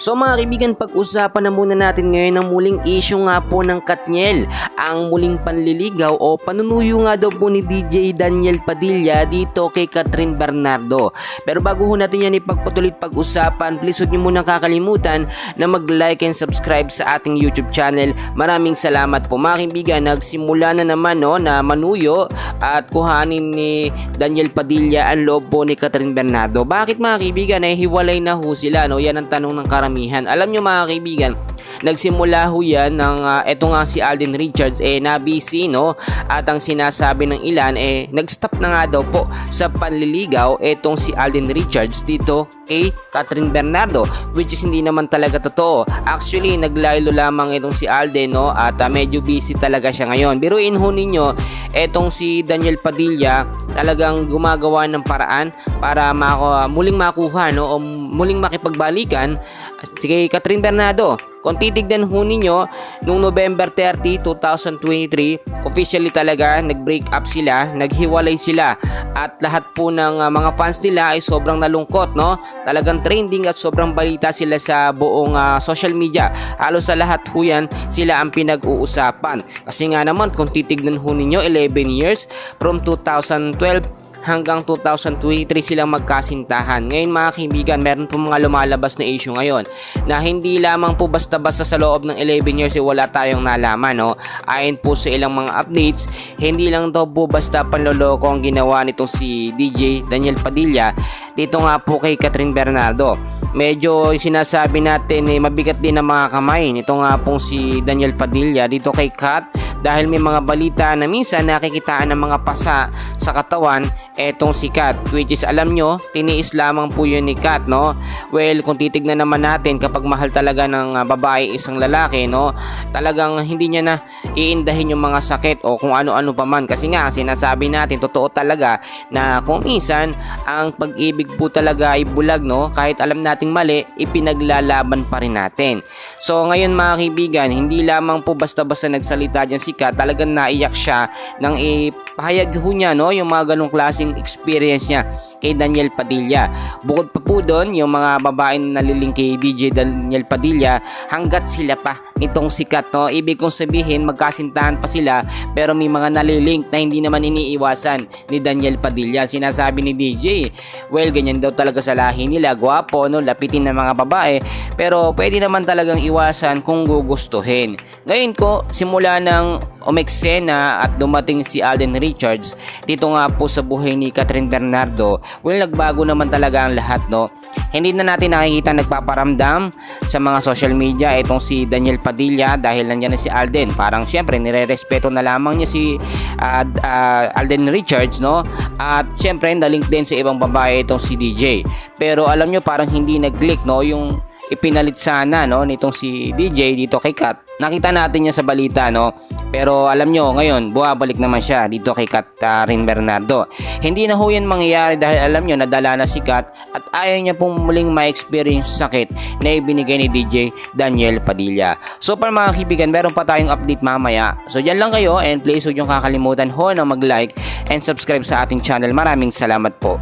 So mga kaibigan, pag-usapan na muna natin ngayon ang muling issue nga po ng Katniel, ang muling panliligaw o panunuyo nga daw po ni DJ Daniel Padilla dito kay Kathryn Bernardo. Pero bago ho natin yan ipagpatuloy pag-usapan, please huwag niyo muna kakalimutan na mag-like and subscribe sa ating YouTube channel. Maraming salamat po mga kaibigan. Nagsimula na naman na manuyo at kuhanin ni Daniel Padilla ang loob po ni Kathryn Bernardo. Bakit mga kaibigan ay hiwalay na ho sila? Yan ang tanong ng karamihan. Alam nyo mga kaibigan, nagsimula ho yan ng eto nga si Alden Richards nabisi at ang sinasabi ng ilan nag-stop na nga daw po sa panliligaw etong si Alden Richards dito kay Kathryn Bernardo, which is hindi naman talaga totoo. Actually naglaylo lamang itong si Alden at medyo busy talaga siya ngayon. Biruin ho ninyo, etong si Daniel Padilla talagang gumagawa ng paraan para muling makuha o muling makipagbalikan kay Kathryn Bernardo. Kung titignan ho ninyo, noong November 30, 2023, officially talaga nag-break up sila, naghiwalay sila at lahat po ng mga fans nila ay sobrang nalungkot. Talagang trending at sobrang balita sila sa buong social media. Halos sa lahat ho yan sila ang pinag-uusapan. Kasi nga naman kung titignan ho ninyo, 11 years from 2012 hanggang 2023 silang magkasintahan. Ngayon mga kaibigan, meron po mga lumalabas na issue ngayon na hindi lamang po basta-basta sa loob ng 11 years wala tayong nalaman. Ayon po sa ilang mga updates, hindi lang daw po basta panloloko ang ginawa nitong si DJ Daniel Padilla dito nga po kay Kathryn Bernardo. Medyo sinasabi natin mabigat din ang mga kamay nito nga pong si Daniel Padilla dito kay Kat, dahil may mga balita na minsan nakikitaan ng mga pasa sa katawan etong si Kat, which is alam nyo, tiniis lamang po yun ni Kat. Well, kung titignan naman natin, kapag mahal talaga ng babae isang lalaki, talagang hindi niya na iindahin yung mga sakit o kung ano-ano pa man. Kasi nga sinasabi natin, totoo talaga na kung minsan ang pag-ibig po talaga ay bulag, kahit alam nating mali, ipinaglalaban pa rin natin. So ngayon mga kaibigan, hindi lamang po basta-basta nagsalita dyan si Kat, talagang naiyak siya nang ipahayag ho niya yung mga ganong klaseng experience niya kay Daniel Padilla. Bukod pa po doon, yung mga babae na naliling kay DJ Daniel Padilla, hanggat sila pa nitong sikat. Ibig kong sabihin, magkasintahan pa sila pero may mga nalilink na hindi naman iniiwasan ni Daniel Padilla. Sinasabi ni DJ, well, ganyan daw talaga sa lahi nila, gwapo, lapitin ng mga babae, pero pwede naman talagang iwasan kung gugustuhin. Ngayon ko, simula ng umeksena at dumating si Alden Richards dito nga po sa buhay ni Kathryn Bernardo, well, nagbago naman talaga ang lahat. Hindi na natin nakikita nagpaparamdam sa mga social media itong si Daniel Padilla dahil nandiyan na si Alden. Parang syempre nire-respeto na lamang niya si Alden Richards, at syempre nalink din sa ibang babae itong si DJ. Pero alam nyo, parang hindi nag-click yung ipinalit sana nitong si DJ dito kay Kat. Nakita natin niya sa balita, pero alam nyo, ngayon buwabalik naman siya dito kay Kathryn Bernardo. Hindi na ho yan mangyayari dahil alam nyo, nadala na si Kat at ayaw niya pong muling ma-experience sakit na ibinigay ni DJ Daniel Padilla. So para mga kaibigan, meron pa tayong update mamaya. So dyan lang kayo, and please huwag nyo kakalimutan na mag-like and subscribe sa ating channel. Maraming salamat po.